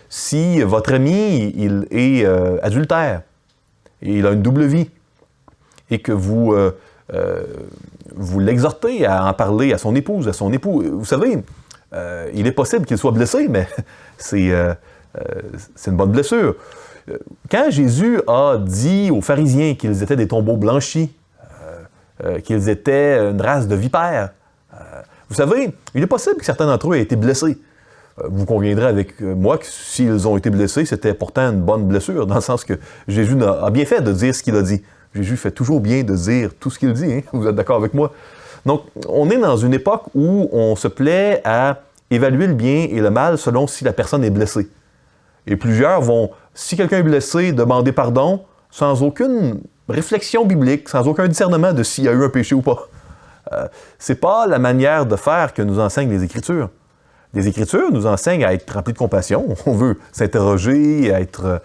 Si votre ami, il est adultère, et il a une double vie, et que vous l'exhortez à en parler à son épouse, à son époux, vous savez, il est possible qu'il soit blessé, mais c'est une bonne blessure. Quand Jésus a dit aux pharisiens qu'ils étaient des tombeaux blanchis, qu'ils étaient une race de vipères, vous savez, il est possible que certains d'entre eux aient été blessés. Vous conviendrez avec moi que s'ils ont été blessés, c'était pourtant une bonne blessure, dans le sens que Jésus a bien fait de dire ce qu'il a dit. Jésus fait toujours bien de dire tout ce qu'il dit, hein? Vous êtes d'accord avec moi? Donc, on est dans une époque où on se plaît à évaluer le bien et le mal selon si la personne est blessée. Et plusieurs vont, si quelqu'un est blessé, demander pardon sans aucune réflexion biblique, sans aucun discernement de s'il y a eu un péché ou pas. C'est pas la manière de faire que nous enseignent les Écritures. Les Écritures nous enseignent à être remplis de compassion. On veut s'interroger, à être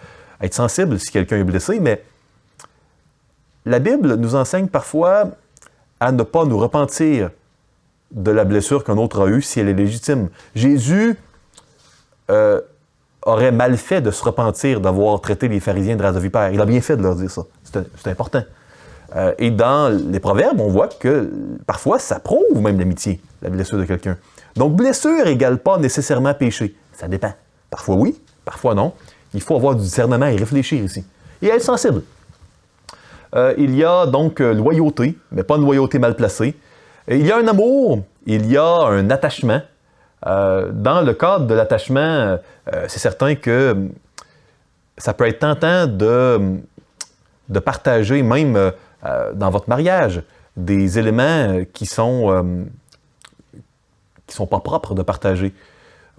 sensible si quelqu'un est blessé, mais la Bible nous enseigne parfois à ne pas nous repentir de la blessure qu'un autre a eue si elle est légitime. Jésus aurait mal fait de se repentir d'avoir traité les pharisiens de race de vipères. Il a bien fait de leur dire ça. C'est important. Et dans les Proverbes, on voit que parfois, ça prouve même l'amitié, la blessure de quelqu'un. Donc, blessure égale pas nécessairement péché. Ça dépend. Parfois oui, parfois non. Il faut avoir du discernement et réfléchir ici. Et être sensible. Il y a donc loyauté, mais pas une loyauté mal placée. Il y a un amour, il y a un attachement. Dans le cadre de l'attachement, c'est certain que ça peut être tentant de partager, même dans votre mariage, des éléments qui sont pas propres de partager.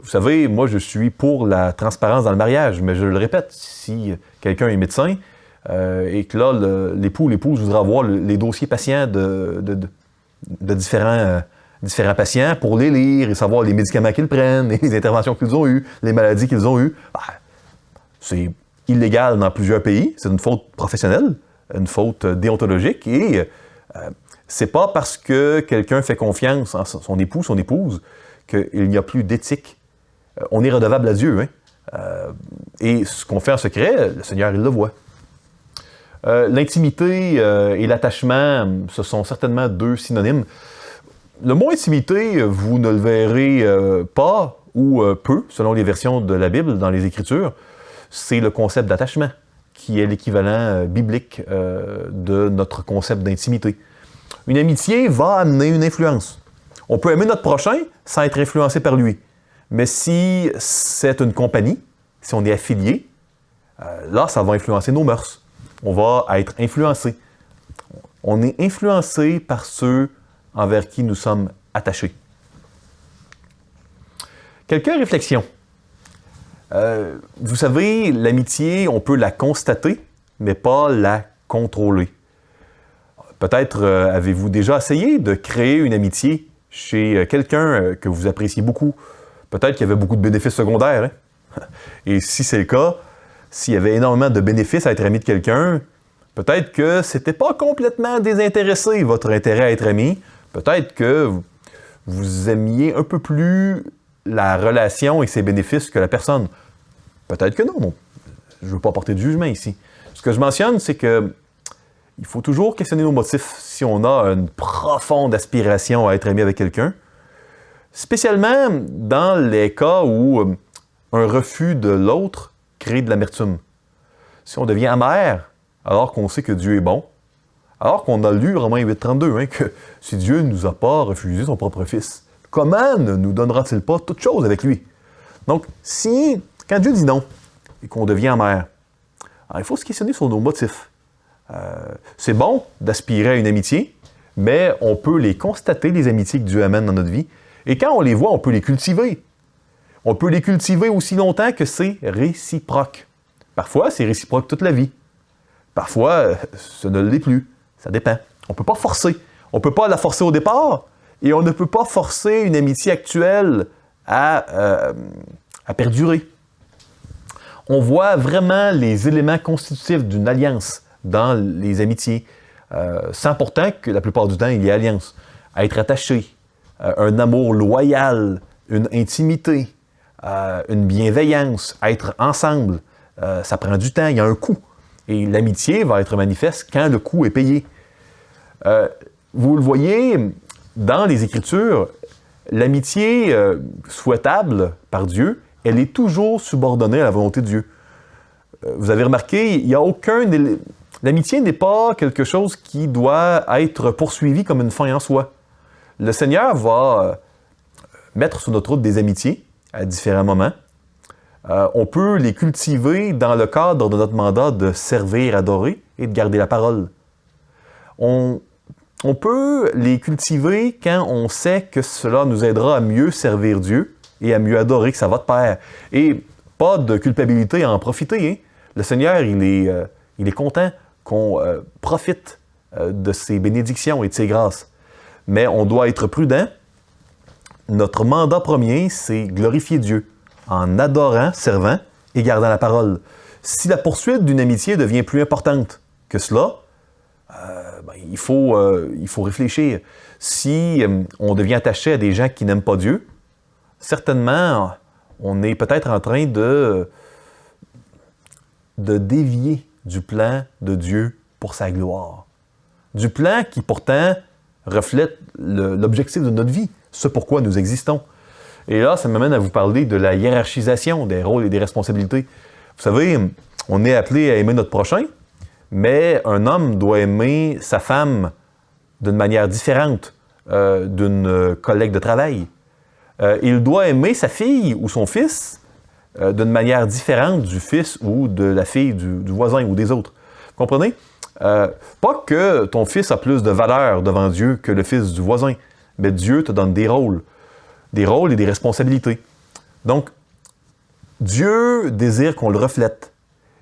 Vous savez, moi, je suis pour la transparence dans le mariage, mais je le répète, si quelqu'un est médecin et que là, l'époux ou l'épouse voudra avoir les dossiers patients de différents patients pour les lire et savoir les médicaments qu'ils prennent, les interventions qu'ils ont eues, les maladies qu'ils ont eues, c'est illégal dans plusieurs pays, c'est une faute professionnelle, une faute déontologique, et c'est pas parce que quelqu'un fait confiance en son époux, son épouse, qu'il n'y a plus d'éthique. On est redevable à Dieu, hein? Et ce qu'on fait en secret, le Seigneur, il le voit. L'intimité et l'attachement, ce sont certainement deux synonymes. Le mot intimité, vous ne le verrez pas ou peu, selon les versions de la Bible, dans les Écritures. C'est le concept d'attachement, qui est l'équivalent biblique de notre concept d'intimité. Une amitié va amener une influence. On peut aimer notre prochain sans être influencé par lui. Mais si c'est une compagnie, si on est affilié, là, ça va influencer nos mœurs. On va être influencé. On est influencé par ceux envers qui nous sommes attachés. Quelques réflexions. Vous savez, l'amitié, on peut la constater, mais pas la contrôler. Peut-être avez-vous déjà essayé de créer une amitié chez quelqu'un que vous appréciez beaucoup. Peut-être qu'il y avait beaucoup de bénéfices secondaires. Hein? Et si c'est le cas, s'il y avait énormément de bénéfices à être ami de quelqu'un, peut-être que c'était pas complètement désintéressé, votre intérêt à être ami. Peut-être que vous aimiez un peu plus la relation et ses bénéfices que la personne. Peut-être que non. Je ne veux pas porter de jugement ici. Ce que je mentionne, c'est que il faut toujours questionner nos motifs si on a une profonde aspiration à être ami avec quelqu'un. Spécialement dans les cas où un refus de l'autre crée de l'amertume. Si on devient amer, alors qu'on sait que Dieu est bon, alors qu'on a lu Romains 8,32, hein, que si Dieu ne nous a pas refusé son propre Fils, comment ne nous donnera-t-il pas toutes choses avec lui? Donc, quand Dieu dit non et qu'on devient amer, alors il faut se questionner sur nos motifs. C'est bon d'aspirer à une amitié, mais on peut les constater, les amitiés que Dieu amène dans notre vie. Et quand on les voit, on peut les cultiver. On peut les cultiver aussi longtemps que c'est réciproque. Parfois, c'est réciproque toute la vie. Parfois, ce ne l'est plus. Ça dépend. On ne peut pas forcer. On ne peut pas la forcer au départ et on ne peut pas forcer une amitié actuelle à perdurer. On voit vraiment les éléments constitutifs d'une alliance dans les amitiés, sans pourtant que la plupart du temps, il y ait alliance. Être attaché, un amour loyal, une intimité, une bienveillance, être ensemble, ça prend du temps, il y a un coût. Et l'amitié va être manifeste quand le coût est payé. Vous le voyez, dans les Écritures, l'amitié souhaitable par Dieu, elle est toujours subordonnée à la volonté de Dieu. Vous avez remarqué, il n'y a aucun... L'amitié n'est pas quelque chose qui doit être poursuivi comme une fin en soi. Le Seigneur va mettre sur notre route des amitiés à différents moments. On peut les cultiver dans le cadre de notre mandat de servir, adorer et de garder la parole. On peut les cultiver quand on sait que cela nous aidera à mieux servir Dieu et à mieux adorer, que ça va de pair. Et pas de culpabilité à en profiter. Hein? Le Seigneur, il est content qu'on profite de ses bénédictions et de ses grâces. Mais on doit être prudent. Notre mandat premier, c'est glorifier Dieu en adorant, servant et gardant la parole. Si la poursuite d'une amitié devient plus importante que cela, il faut réfléchir. Si on devient attaché à des gens qui n'aiment pas Dieu, certainement, on est peut-être en train de dévier du plan de Dieu pour sa gloire. Du plan qui pourtant reflète l'objectif de notre vie, ce pourquoi nous existons. Et là, ça m'amène à vous parler de la hiérarchisation des rôles et des responsabilités. Vous savez, on est appelé à aimer notre prochain, mais un homme doit aimer sa femme d'une manière différente d'une collègue de travail. Il doit aimer sa fille ou son fils d'une manière différente du fils ou de la fille du voisin ou des autres. Vous comprenez? Pas que ton fils a plus de valeur devant Dieu que le fils du voisin, mais Dieu te donne des rôles et des responsabilités. Donc, Dieu désire qu'on le reflète.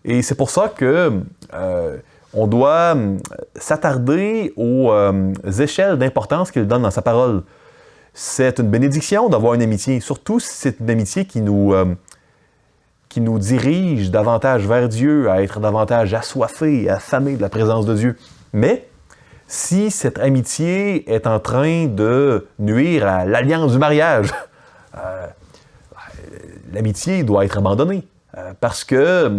Et c'est pour ça que on doit s'attarder aux échelles d'importance qu'il donne dans sa parole. C'est une bénédiction d'avoir une amitié, surtout si c'est une amitié qui nous dirige davantage vers Dieu, à être davantage assoiffé, affamé de la présence de Dieu. Mais si cette amitié est en train de nuire à l'alliance du mariage, l'amitié doit être abandonnée. Parce que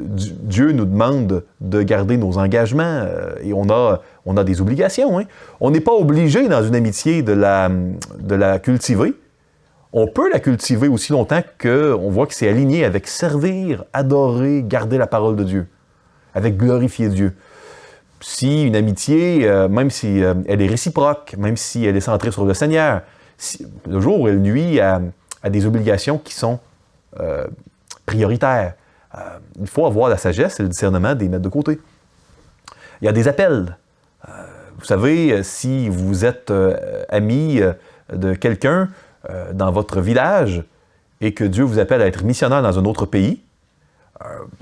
Dieu nous demande de garder nos engagements et on a des obligations. Hein? On n'est pas obligé dans une amitié de la cultiver. On peut la cultiver aussi longtemps qu'on voit que c'est aligné avec servir, adorer, garder la parole de Dieu, avec glorifier Dieu. Si une amitié, même si elle est réciproque, même si elle est centrée sur le Seigneur, le jour où elle nuit à des obligations qui sont prioritaires, il faut avoir la sagesse et le discernement des mettre de côté. Il y a des appels. Vous savez, si vous êtes ami de quelqu'un dans votre village et que Dieu vous appelle à être missionnaire dans un autre pays,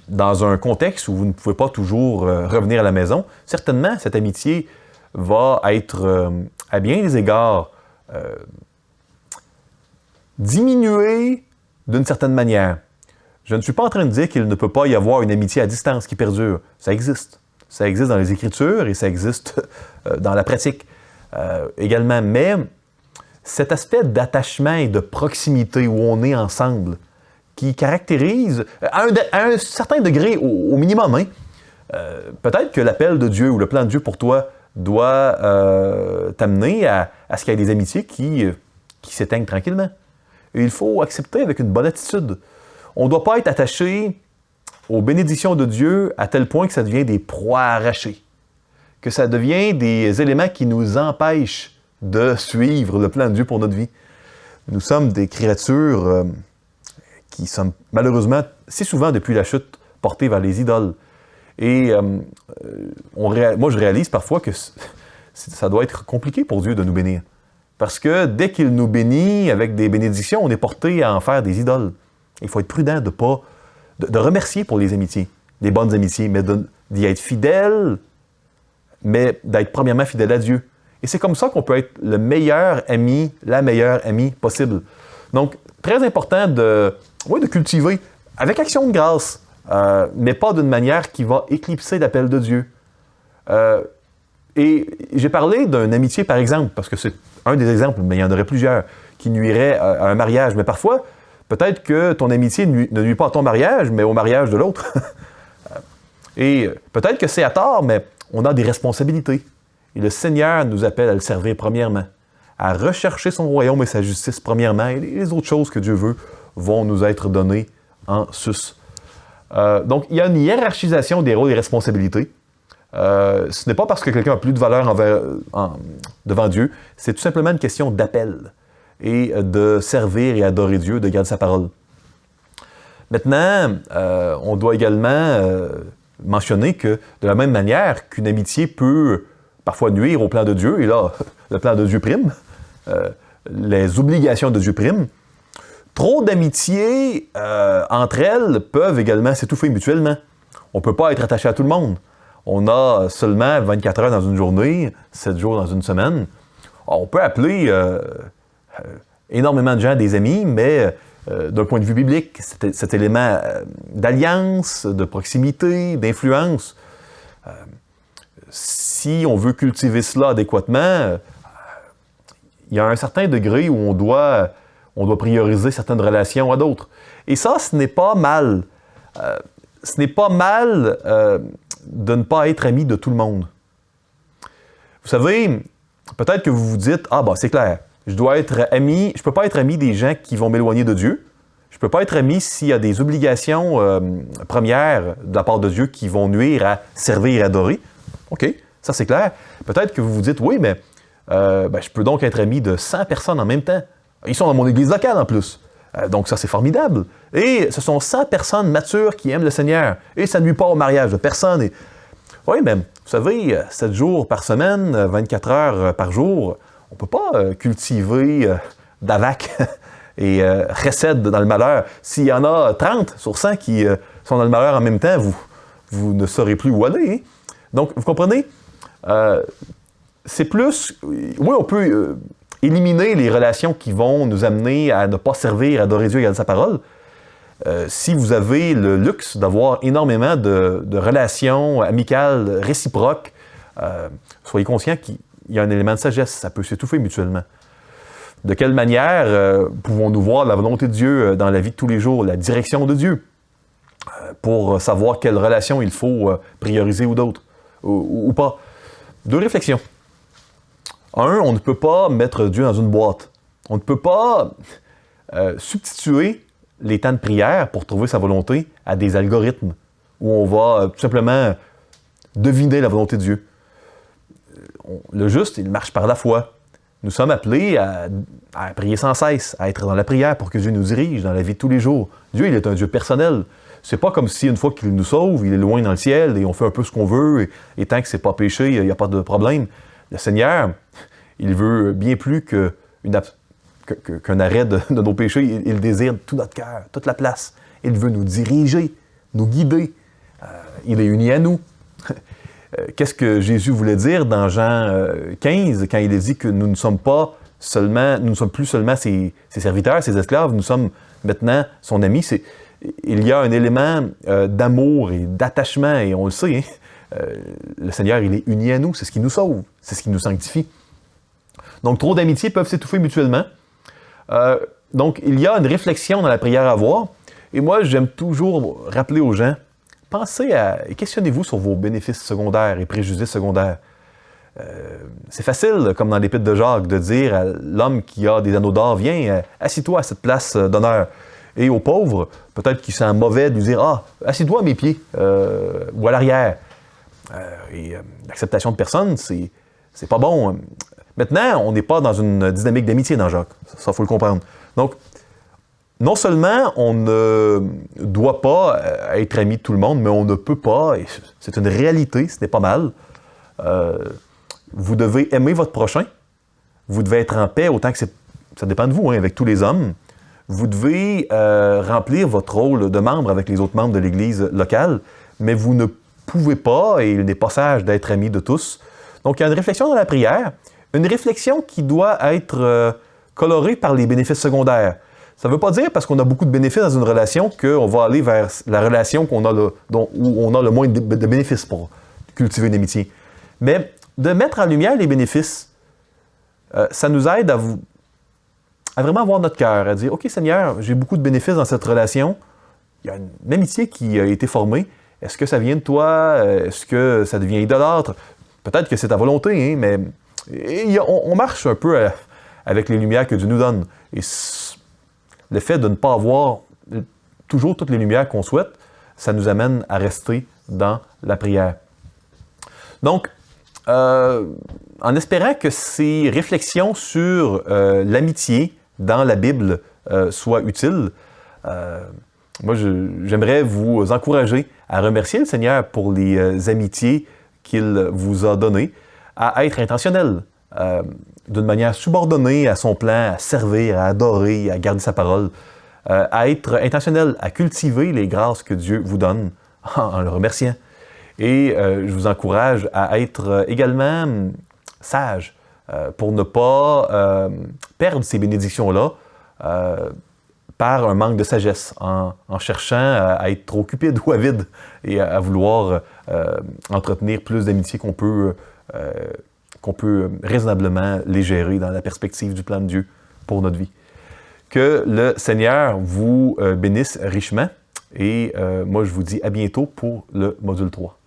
dans un contexte où vous ne pouvez pas toujours revenir à la maison, certainement cette amitié va être, à bien des égards, diminuée d'une certaine manière. Je ne suis pas en train de dire qu'il ne peut pas y avoir une amitié à distance qui perdure. Ça existe. Ça existe dans les Écritures et ça existe dans la pratique également. Mais cet aspect d'attachement et de proximité où on est ensemble, qui caractérise, à un certain degré, au minimum, hein, peut-être que l'appel de Dieu ou le plan de Dieu pour toi doit t'amener à ce qu'il y ait des amitiés qui s'éteignent tranquillement. Et il faut accepter avec une bonne attitude. On ne doit pas être attaché aux bénédictions de Dieu à tel point que ça devient des proies arrachées, que ça devient des éléments qui nous empêchent de suivre le plan de Dieu pour notre vie. Nous sommes des créatures qui sont malheureusement, si souvent depuis la chute, portées vers les idoles. Et moi, je réalise parfois que ça doit être compliqué pour Dieu de nous bénir. Parce que dès qu'il nous bénit avec des bénédictions, on est porté à en faire des idoles. Il faut être prudent de remercier pour les amitiés, les bonnes amitiés, mais d'y être fidèle, mais d'être premièrement fidèle à Dieu. Et c'est comme ça qu'on peut être le meilleur ami, la meilleure amie possible. Donc, très important de cultiver, avec action de grâce, mais pas d'une manière qui va éclipser l'appel de Dieu. Et j'ai parlé d'une amitié, par exemple, parce que c'est un des exemples, mais il y en aurait plusieurs, qui nuiraient à un mariage. Mais parfois, peut-être que ton amitié ne nuit pas à ton mariage, mais au mariage de l'autre. Et peut-être que c'est à tort, mais on a des responsabilités. Et le Seigneur nous appelle à le servir premièrement, à rechercher son royaume et sa justice premièrement, et les autres choses que Dieu veut vont nous être données en sus. Donc, il y a une hiérarchisation des rôles et responsabilités. Ce n'est pas parce que quelqu'un a plus de valeur devant Dieu, c'est tout simplement une question d'appel et de servir et adorer Dieu, de garder sa parole. Maintenant, on doit également mentionner que de la même manière qu'une amitié peut parfois nuire au plan de Dieu, et là, le plan de Dieu prime, les obligations de Dieu priment, trop d'amitiés entre elles peuvent également s'étouffer mutuellement. On ne peut pas être attaché à tout le monde. On a seulement 24 heures dans une journée, 7 jours dans une semaine. On peut appeler énormément de gens des amis, mais d'un point de vue biblique, cet élément d'alliance, de proximité, d'influence, si on veut cultiver cela adéquatement, il y a un certain degré où on doit prioriser certaines relations à d'autres. Et ça, ce n'est pas mal. Ce n'est pas mal de ne pas être ami de tout le monde. Vous savez, peut-être que vous vous dites, « Ah, ben c'est clair, je dois être ami, je ne peux pas être ami des gens qui vont m'éloigner de Dieu. Je ne peux pas être ami s'il y a des obligations premières de la part de Dieu qui vont nuire à servir et adorer. » OK, ça c'est clair. Peut-être que vous vous dites, « Oui, mais je peux donc être ami de 100 personnes en même temps. Ils sont dans mon église locale en plus. Donc ça c'est formidable. Et ce sont 100 personnes matures qui aiment le Seigneur. Et ça ne nuit pas au mariage de personne. Et... Oui, mais vous savez, 7 jours par semaine, 24 heures par jour, on ne peut pas cultiver d'avac et recède dans le malheur. S'il y en a 30 sur 100 qui sont dans le malheur en même temps, vous ne saurez plus où aller. Hein? Donc, vous comprenez? C'est plus... Oui, on peut éliminer les relations qui vont nous amener à ne pas servir, à adorer Dieu et garder sa parole. Si vous avez le luxe d'avoir énormément de relations amicales réciproques, soyez conscient qu'il y a un élément de sagesse, ça peut s'étouffer mutuellement. De quelle manière pouvons-nous voir la volonté de Dieu dans la vie de tous les jours, la direction de Dieu, pour savoir quelle relation il faut prioriser ou d'autres, ou pas? 2 réflexions. 1, on ne peut pas mettre Dieu dans une boîte. On ne peut pas substituer les temps de prière pour trouver sa volonté à des algorithmes où on va tout simplement deviner la volonté de Dieu. Le juste, il marche par la foi. Nous sommes appelés à prier sans cesse, à être dans la prière pour que Dieu nous dirige dans la vie de tous les jours. Dieu, il est un Dieu personnel. C'est pas comme si une fois qu'il nous sauve, il est loin dans le ciel et on fait un peu ce qu'on veut et tant que c'est pas péché, il n'y a pas de problème. Le Seigneur, il veut bien plus qu'un arrêt de nos péchés. Il désire tout notre cœur, toute la place. Il veut nous diriger, nous guider. Il est uni à nous. Qu'est-ce que Jésus voulait dire dans Jean 15 quand il a dit que nous ne sommes plus seulement ses serviteurs, ses esclaves, nous sommes maintenant son ami. Il y a un élément d'amour et d'attachement, et on le sait, hein? Le Seigneur, il est uni à nous, c'est ce qui nous sauve, c'est ce qui nous sanctifie. Donc, trop d'amitiés peuvent s'étouffer mutuellement. Donc, il y a une réflexion dans la prière à avoir. Et moi, j'aime toujours rappeler aux gens, pensez et questionnez-vous sur vos bénéfices secondaires et préjugés secondaires. C'est facile, comme dans l'Épître de Jacques, de dire à l'homme qui a des anneaux d'or, viens, assis-toi à cette place d'honneur. Et aux pauvres, peut-être qu'il sent mauvais de lui dire, ah, assis-toi à mes pieds, ou à l'arrière. L'acceptation de personne, c'est pas bon. Maintenant, on n'est pas dans une dynamique d'amitié dans Jacques. Ça, il faut le comprendre. Donc, non seulement on ne doit pas être ami de tout le monde, mais on ne peut pas, et c'est une réalité, ce n'est pas mal. Vous devez aimer votre prochain. Vous devez être en paix autant que ça dépend de vous, hein, avec tous les hommes. Vous devez remplir votre rôle de membre avec les autres membres de l'Église locale, mais vous ne pouvez pas, et il n'est pas sage d'être ami de tous. Donc, il y a une réflexion dans la prière, une réflexion qui doit être colorée par les bénéfices secondaires. Ça ne veut pas dire parce qu'on a beaucoup de bénéfices dans une relation qu'on va aller vers la relation où on a le moins de bénéfices pour cultiver une amitié. Mais de mettre en lumière les bénéfices, ça nous aide à vraiment avoir notre cœur, à dire « OK Seigneur, j'ai beaucoup de bénéfices dans cette relation. Il y a une amitié qui a été formée. Est-ce que ça vient de toi? Est-ce que ça devient idolâtre? Peut-être que c'est ta volonté, hein, mais on marche un peu avec les lumières que Dieu nous donne. Et le fait de ne pas avoir toujours toutes les lumières qu'on souhaite, ça nous amène à rester dans la prière. Donc, en espérant que ces réflexions sur l'amitié dans la Bible soient utiles, moi, j'aimerais vous encourager à remercier le Seigneur pour les amitiés qu'il vous a données, à être intentionnel, d'une manière subordonnée à son plan, à servir, à adorer, à garder sa parole, à être intentionnel, à cultiver les grâces que Dieu vous donne en le remerciant. Et je vous encourage à être également sage pour ne pas perdre ces bénédictions-là par un manque de sagesse, en cherchant à être trop cupide ou avide et à vouloir entretenir plus d'amitié qu'on peut raisonnablement les gérer dans la perspective du plan de Dieu pour notre vie. Que le Seigneur vous bénisse richement et moi je vous dis à bientôt pour le module 3.